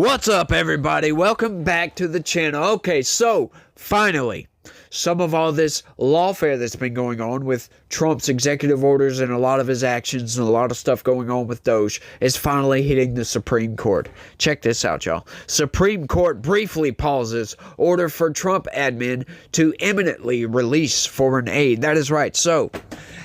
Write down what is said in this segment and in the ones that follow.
What's up, everybody? Welcome back to the channel. Okay, so finally, some of all this lawfare that's been going on with Trump's executive orders and a lot of his actions and a lot of stuff going on with Doge is finally hitting the Supreme Court. Check this out, y'all. Supreme Court briefly pauses order for Trump admin to imminently release foreign aid. That is right. So,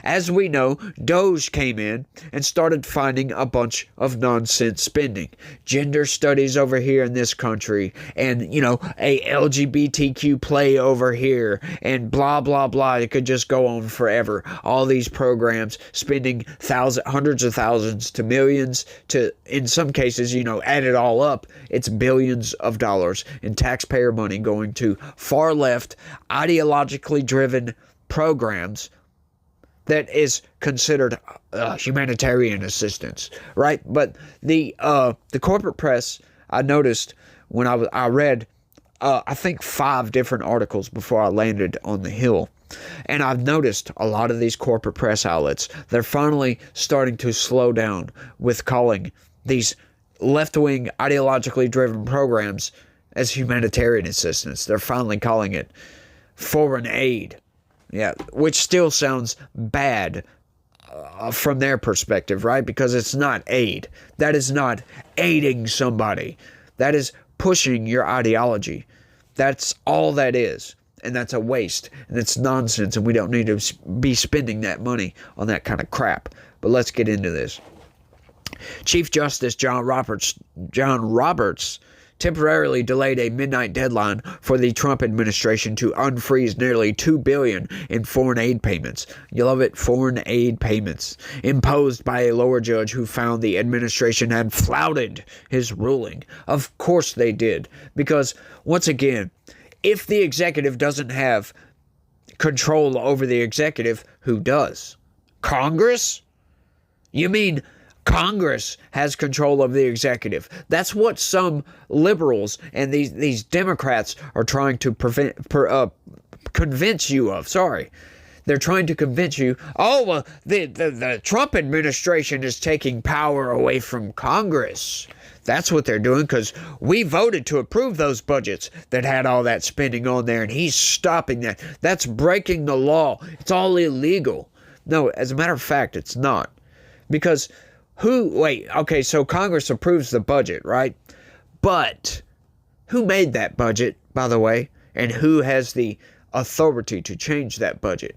as we know, Doge came in and started finding a bunch of nonsense spending. Gender studies over here in this country, and, a LGBTQ play over here, and blah, blah, blah. It could just go on forever. All these programs spending hundreds of thousands to millions to, in some cases, add it all up, it's billions of dollars in taxpayer money going to far left, ideologically driven programs that is considered humanitarian assistance, right? But the corporate press, I noticed when I read, I think 5 different articles before I landed on the Hill, and I've noticed a lot of these corporate press outlets, they're finally starting to slow down with calling these left-wing, ideologically driven programs as humanitarian assistance. They're finally calling it foreign aid. Yeah, which still sounds bad from their perspective, right? Because it's not aid. That is not aiding somebody. That is pushing your ideology. That's all that is. And that's a waste. And it's nonsense. And we don't need to be spending that money on that kind of crap. But let's get into this. Chief Justice John Roberts temporarily delayed a midnight deadline for the Trump administration to unfreeze nearly $2 billion in foreign aid payments. You love it, foreign aid payments, imposed by a lower judge who found the administration had flouted his ruling. Of course they did, because once again, if the executive doesn't have control over the executive, who does? Congress? You mean Congress has control of the executive? That's what some liberals and these Democrats are trying to convince you of. Sorry. They're trying to convince you, the Trump administration is taking power away from Congress. That's what they're doing, because we voted to approve those budgets that had all that spending on there, and he's stopping that. That's breaking the law. It's all illegal. No, as a matter of fact, it's not. Because so Congress approves the budget, right? But who made that budget, by the way? And who has the authority to change that budget?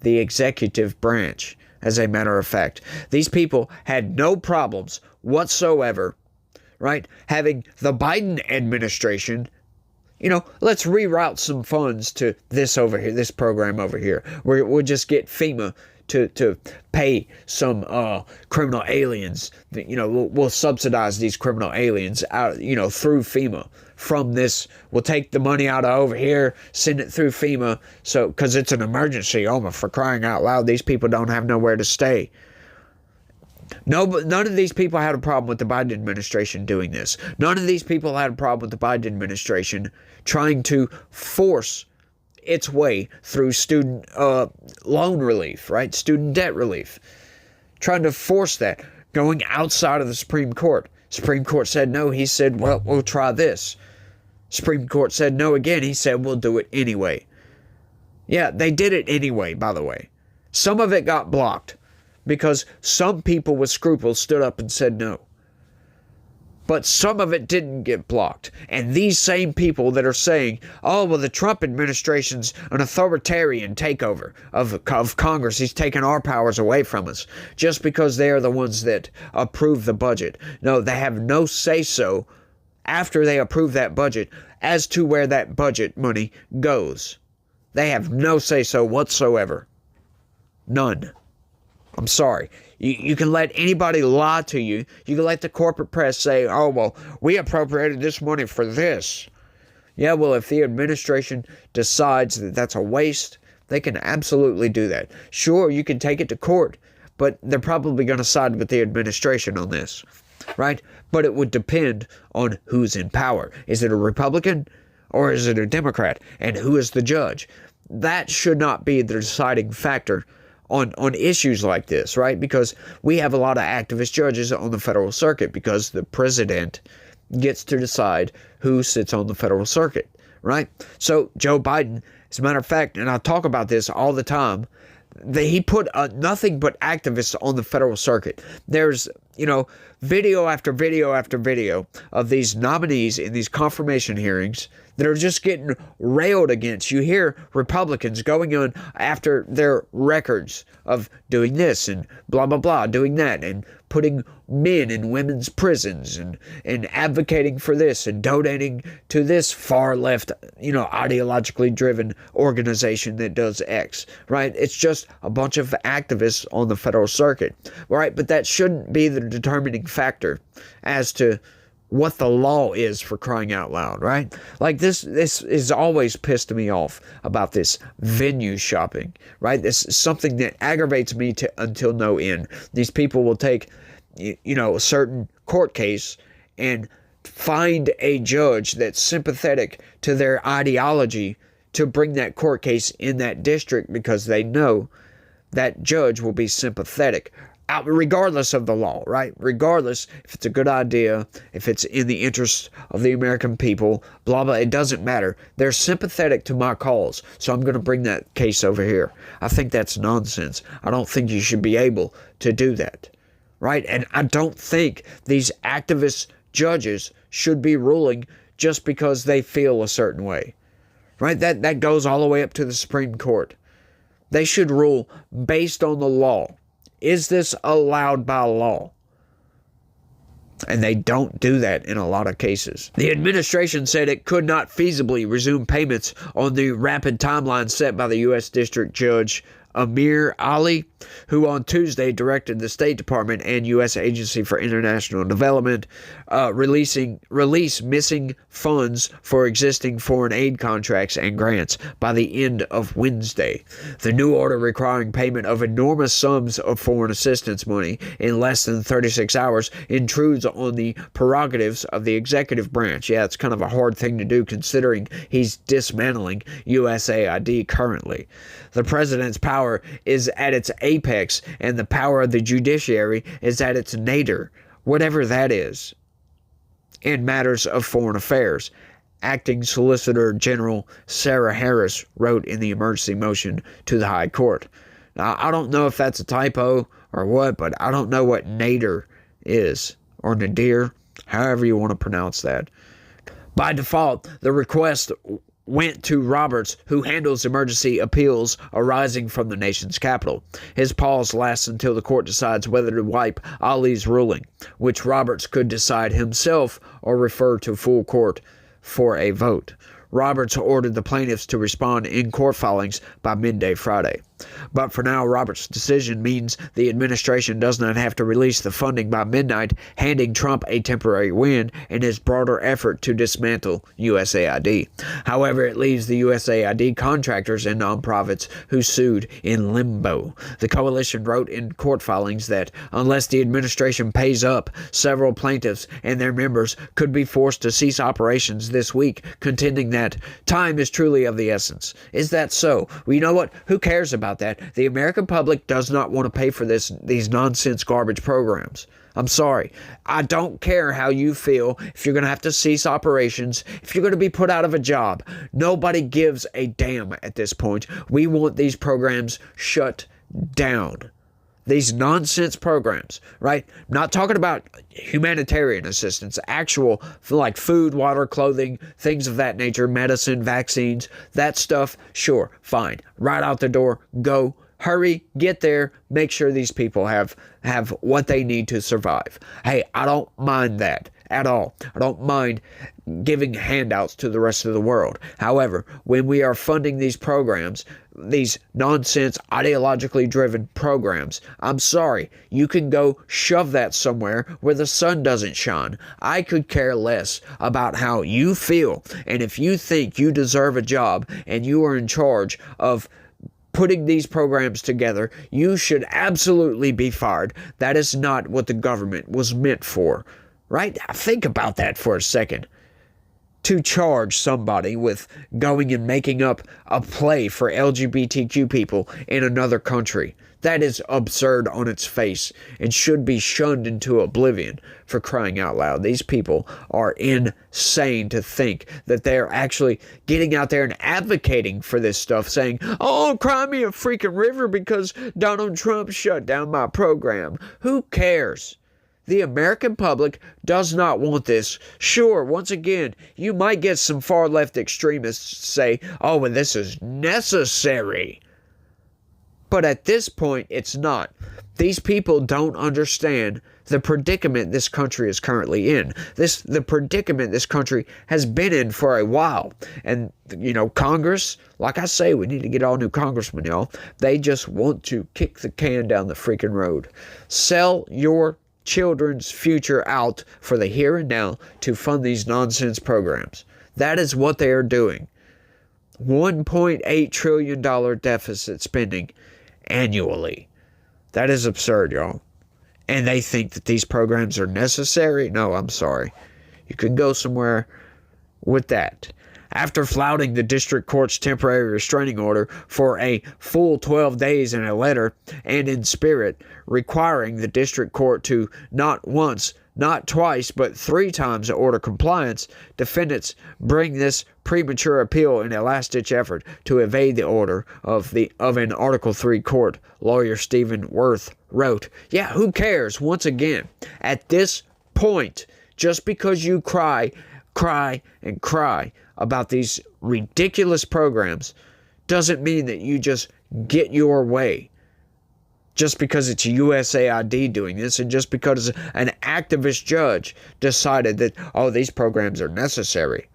The executive branch, as a matter of fact. These people had no problems whatsoever, right? Having the Biden administration, let's reroute some funds to this over here, this program over here, where we'll just get FEMA to pay some criminal aliens. We'll subsidize these criminal aliens out, through FEMA. From this, we'll take the money out of over here, send it through FEMA, so because it's an emergency. For crying out loud, these people don't have nowhere to stay. No, but none of these people had a problem with the Biden administration doing this. None of these people had a problem with the Biden administration trying to force its way through student loan relief, right? Student debt relief. Trying to force that, going outside of the Supreme Court. Supreme Court said no. He said, well, we'll try this. Supreme Court said no again. He said, we'll do it anyway. Yeah, they did it anyway, by the way. Some of it got blocked because some people with scruples stood up and said no. But some of it didn't get blocked. And these same people that are saying, the Trump administration's an authoritarian takeover of Congress. He's taking our powers away from us just because they are the ones that approve the budget. No, they have no say-so after they approve that budget as to where that budget money goes. They have no say-so whatsoever. None. I'm sorry. You can let anybody lie to you. You can let the corporate press say, we appropriated this money for this. Yeah, well, if the administration decides that that's a waste, they can absolutely do that. Sure, you can take it to court, but they're probably going to side with the administration on this, right? But it would depend on who's in power. Is it a Republican or is it a Democrat? And who is the judge? That should not be the deciding factor on issues like this, right? Because we have a lot of activist judges on the federal circuit because the president gets to decide who sits on the federal circuit, right? So Joe Biden, as a matter of fact, and I talk about this all the time, he put nothing but activists on the federal circuit. There's, video after video after video of these nominees in these confirmation hearings that are just getting railed against. You hear Republicans going on after their records of doing this and blah, blah, blah, doing that, and putting men in women's prisons and advocating for this and donating to this far left, ideologically driven organization that does X, right? It's just a bunch of activists on the federal circuit, right? But that shouldn't be the determining factor as to what the law is, for crying out loud, right? Like this is always pissed me off about this venue shopping, right? This is something that aggravates me until no end. These people will take, a certain court case and find a judge that's sympathetic to their ideology to bring that court case in that district because they know that judge will be sympathetic. Regardless of the law, right? Regardless if it's a good idea, if it's in the interest of the American people, blah, blah, it doesn't matter. They're sympathetic to my cause, so I'm going to bring that case over here. I think that's nonsense. I don't think you should be able to do that, right? And I don't think these activist judges should be ruling just because they feel a certain way, right? That goes all the way up to the Supreme Court. They should rule based on the law. Is this allowed by law? And they don't do that in a lot of cases. The administration said it could not feasibly resume payments on the rapid timeline set by the U.S. District Judge Amir Ali, who on Tuesday directed the State Department and U.S. Agency for International Development release missing funds for existing foreign aid contracts and grants by the end of Wednesday. The new order requiring payment of enormous sums of foreign assistance money in less than 36 hours intrudes on the prerogatives of the executive branch. Yeah, it's kind of a hard thing to do considering he's dismantling USAID currently. The president's power is at its apex, and the power of the judiciary is at its nadir, whatever that is, in matters of foreign affairs. Acting Solicitor General Sarah Harris wrote in the emergency motion to the High Court. Now, I don't know if that's a typo or what, but I don't know what nadir is, or nadir, however you want to pronounce that. By default, the request went to Roberts, who handles emergency appeals arising from the nation's capital. His pause lasts until the court decides whether to wipe Ali's ruling, which Roberts could decide himself or refer to full court for a vote. Roberts ordered the plaintiffs to respond in court filings by midday Friday. But for now, Roberts' decision means the administration does not have to release the funding by midnight, handing Trump a temporary win in his broader effort to dismantle USAID. However, it leaves the USAID contractors and nonprofits who sued in limbo. The coalition wrote in court filings that unless the administration pays up, several plaintiffs and their members could be forced to cease operations this week, contending that time is truly of the essence. Is that so? Well, you know what? Who cares about that? The American public does not want to pay for these nonsense garbage programs. I'm sorry. I don't care how you feel, if you're going to have to cease operations, if you're going to be put out of a job. Nobody gives a damn at this point. We want these programs shut down. These nonsense programs, right? I'm not talking about humanitarian assistance, actual like food, water, clothing, things of that nature, medicine, vaccines, that stuff, sure, fine. Right out the door, go, hurry, get there, make sure these people have what they need to survive. Hey, I don't mind that at all. I don't mind giving handouts to the rest of the world. However, when we are funding these programs, these nonsense, ideologically driven programs, I'm sorry, you can go shove that somewhere where the sun doesn't shine. I could care less about how you feel, and if you think you deserve a job and you are in charge of putting these programs together, you should absolutely be fired. That is not what the government was meant for, right? Think about that for a second. To charge somebody with going and making up a play for LGBTQ people in another country. That is absurd on its face and should be shunned into oblivion, for crying out loud. These people are insane to think that they're actually getting out there and advocating for this stuff, saying, oh, cry me a freaking river because Donald Trump shut down my program. Who cares? The American public does not want this. Sure, once again, you might get some far-left extremists say, oh, well, this is necessary. But at this point, it's not. These people don't understand the predicament this country is currently in. The predicament this country has been in for a while. And, Congress, like I say, we need to get all new congressmen, y'all. They just want to kick the can down the freaking road. Sell your children's future out for the here and now to fund these nonsense programs. That is what they are doing. $1.8 trillion deficit spending annually. That is absurd, y'all. And they think that these programs are necessary? No, I'm sorry. You can go somewhere with that. After flouting the district court's temporary restraining order for a full 12 days in a letter and in spirit, requiring the district court to not once, not twice, but 3 times order compliance, defendants bring this premature appeal in a last-ditch effort to evade the order of an Article 3 court. Lawyer Stephen Worth wrote, yeah, who cares? Once again, at this point, just because you cry about these ridiculous programs doesn't mean that you just get your way. Just because it's USAID doing this, and just because an activist judge decided that, oh, these programs are necessary.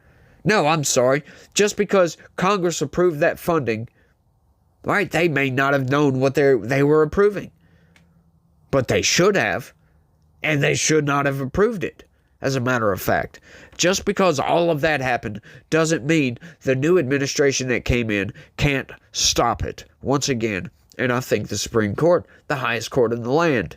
No, I'm sorry. Just because Congress approved that funding, right, they may not have known what they were approving. But they should have, and they should not have approved it. As a matter of fact, just because all of that happened doesn't mean the new administration that came in can't stop it. Once again, and I think the Supreme Court, the highest court in the land,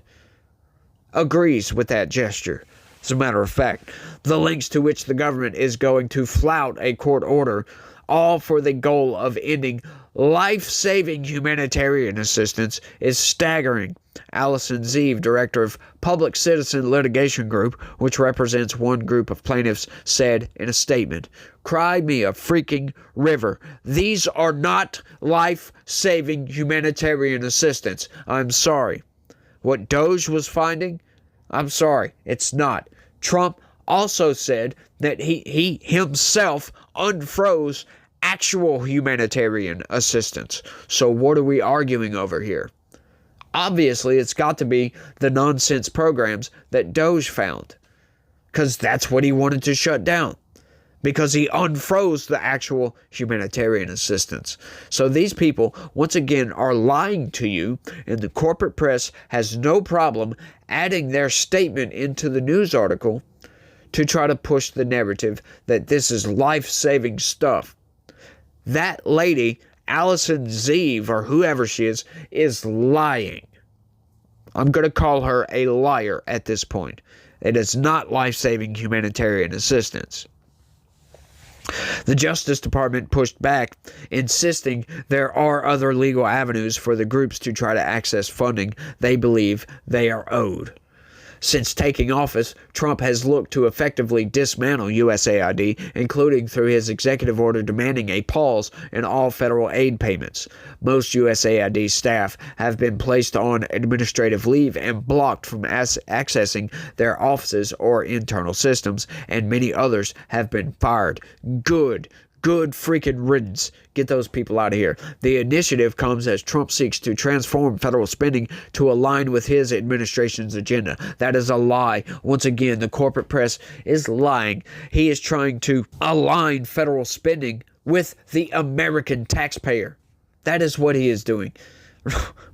agrees with that gesture. As a matter of fact, the lengths to which the government is going to flout a court order, all for the goal of ending life-saving humanitarian assistance, is staggering. Allison Zeeve, director of Public Citizen Litigation Group, which represents one group of plaintiffs, said in a statement, "Cry me a freaking river. These are not life-saving humanitarian assistance. I'm sorry. What Doge was finding? I'm sorry, it's not." Trump also said that he himself unfroze actual humanitarian assistance. So what are we arguing over here? Obviously, it's got to be the nonsense programs that Doge found, because that's what he wanted to shut down, because he unfroze the actual humanitarian assistance. So these people, once again, are lying to you, and the corporate press has no problem adding their statement into the news article to try to push the narrative that this is life-saving stuff. That lady, Allison Zeeve, or whoever she is lying. I'm going to call her a liar at this point. It is not life-saving humanitarian assistance. The Justice Department pushed back, insisting there are other legal avenues for the groups to try to access funding they believe they are owed. Since taking office, Trump has looked to effectively dismantle USAID, including through his executive order demanding a pause in all federal aid payments. Most USAID staff have been placed on administrative leave and blocked from accessing their offices or internal systems, and many others have been fired. Good freaking riddance. Get those people out of here. The initiative comes as Trump seeks to transform federal spending to align with his administration's agenda. That is a lie. Once again, the corporate press is lying. He is trying to align federal spending with the American taxpayer. That is what he is doing.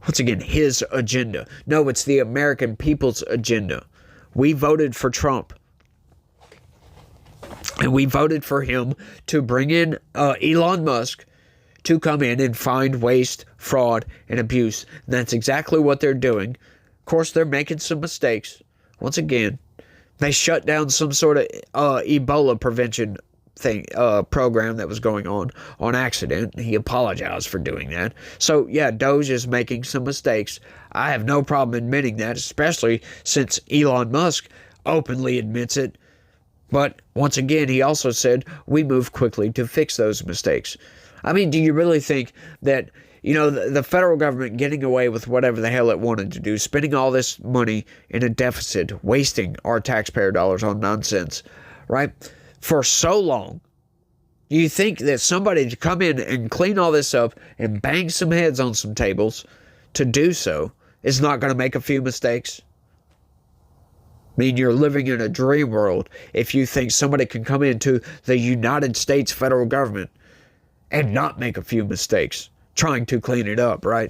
Once again, his agenda. No, it's the American people's agenda. We voted for Trump. And we voted for him to bring in Elon Musk to come in and find waste, fraud, and abuse. And that's exactly what they're doing. Of course, they're making some mistakes. Once again, they shut down some sort of Ebola prevention program that was going on accident. He apologized for doing that. So yeah, Doge is making some mistakes. I have no problem admitting that, especially since Elon Musk openly admits it. But once again, he also said we move quickly to fix those mistakes. I mean, do you really think that, the federal government getting away with whatever the hell it wanted to do, spending all this money in a deficit, wasting our taxpayer dollars on nonsense, right, for so long, do you think that somebody to come in and clean all this up and bang some heads on some tables to do so is not going to make a few mistakes? I mean, you're living in a dream world if you think somebody can come into the United States federal government and not make a few mistakes trying to clean it up, right?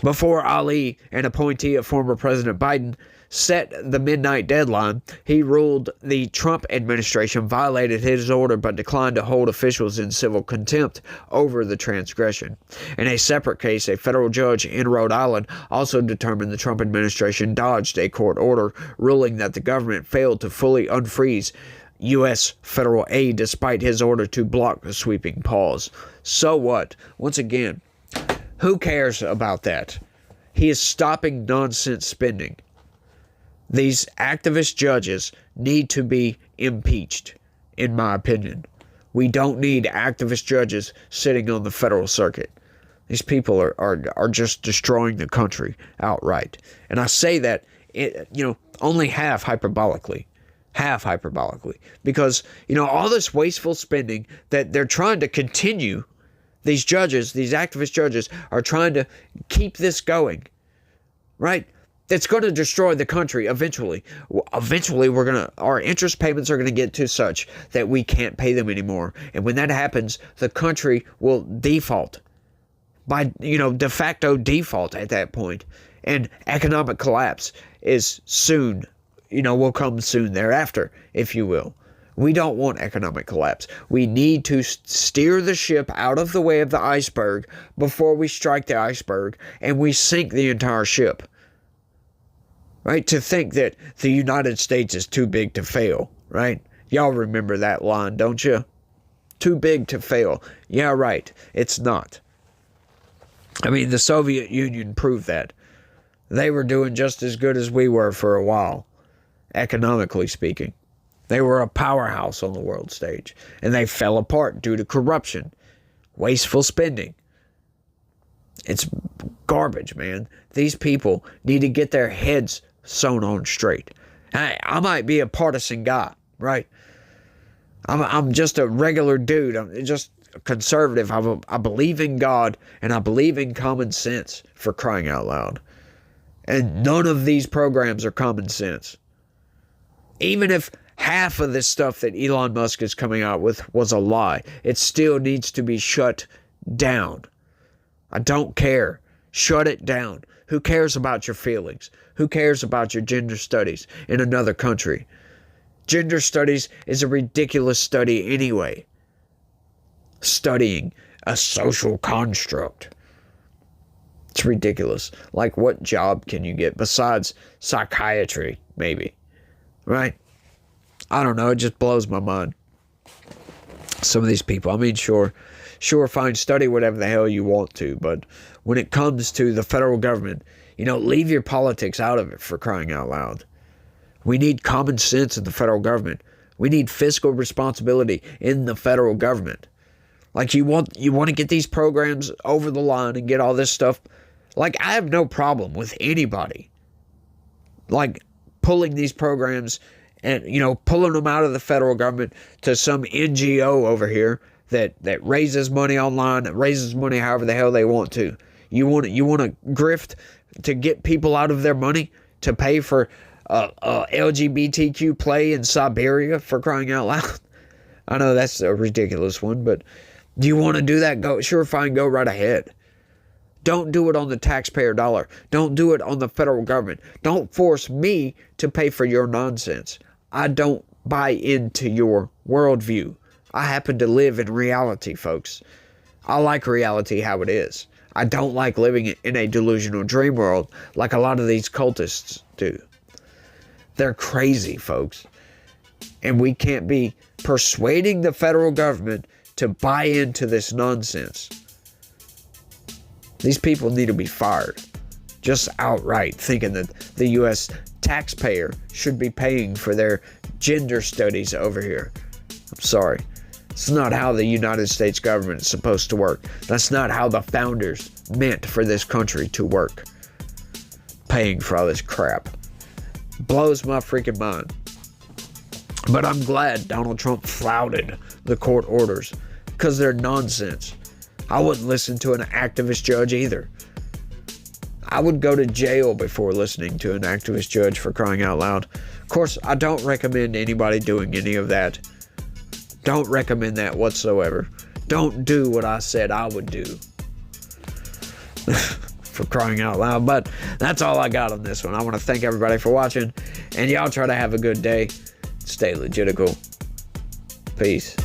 Before Ali, an appointee of former President Biden, set the midnight deadline, he ruled the Trump administration violated his order but declined to hold officials in civil contempt over the transgression. In a separate case, a federal judge in Rhode Island also determined the Trump administration dodged a court order, ruling that the government failed to fully unfreeze U.S. federal aid despite his order to block the sweeping pause. So what? Once again, who cares about that? He is stopping nonsense spending. These activist judges need to be impeached, in my opinion. We don't need activist judges sitting on the federal circuit. These people are just destroying the country outright. And I say that, only half hyperbolically. Because, all this wasteful spending that they're trying to continue, these judges, these activist judges, are trying to keep this going, right? It's going to destroy the country eventually. Eventually, our interest payments are going to get to such that we can't pay them anymore. And when that happens, the country will default by, de facto default at that point. And economic collapse is soon, will come soon thereafter, if you will. We don't want economic collapse. We need to steer the ship out of the way of the iceberg before we strike the iceberg and we sink the entire ship. Right? To think that the United States is too big to fail, right? Y'all remember that line, don't you? Too big to fail. Yeah, right. It's not. I mean, the Soviet Union proved that. They were doing just as good as we were for a while, economically speaking. They were a powerhouse on the world stage, and they fell apart due to corruption, wasteful spending. It's garbage, man. These people need to get their heads sewn on straight. I might be a partisan guy, right? I'm just a regular dude. I'm just a conservative. I believe in God, and I believe in common sense, for crying out loud. And none of these programs are common sense. Even if half of this stuff that Elon Musk is coming out with was a lie, it still needs to be shut down. I don't care. Shut it down. Who cares about your feelings? Who cares about your gender studies in another country? Gender studies is a ridiculous study anyway. Studying a social construct. It's ridiculous. Like, what job can you get besides psychiatry, maybe? Right? I don't know. It just blows my mind. Some of these people. I mean, sure, fine, study whatever the hell you want to, but when it comes to the federal government, leave your politics out of it, for crying out loud. We need common sense in the federal government. We need fiscal responsibility in the federal government. Like, you want to get these programs over the line and get all this stuff. Like, I have no problem with anybody, like, pulling these programs and, pulling them out of the federal government to some NGO over here that raises money online, that raises money however the hell they want to. You want to grift to get people out of their money to pay for LGBTQ play in Siberia, for crying out loud. I know that's a ridiculous one, but do you want to do that? Go right ahead. Don't do it on the taxpayer dollar. Don't do it on the federal government. Don't force me to pay for your nonsense. I don't buy into your worldview. I happen to live in reality, folks. I like reality how it is. I don't like living in a delusional dream world like a lot of these cultists do. They're crazy, folks. And we can't be persuading the federal government to buy into this nonsense. These people need to be fired. Just outright thinking that the U.S. taxpayer should be paying for their gender studies over here. I'm sorry. It's not how the United States government is supposed to work. That's not how the founders meant for this country to work. Paying for all this crap. Blows my freaking mind. But I'm glad Donald Trump flouted the court orders because they're nonsense. I wouldn't listen to an activist judge either. I would go to jail before listening to an activist judge, for crying out loud. Of course, I don't recommend anybody doing any of that. Don't recommend that whatsoever. Don't do what I said I would do. For crying out loud. But that's all I got on this one. I want to thank everybody for watching. And y'all try to have a good day. Stay legitical. Peace.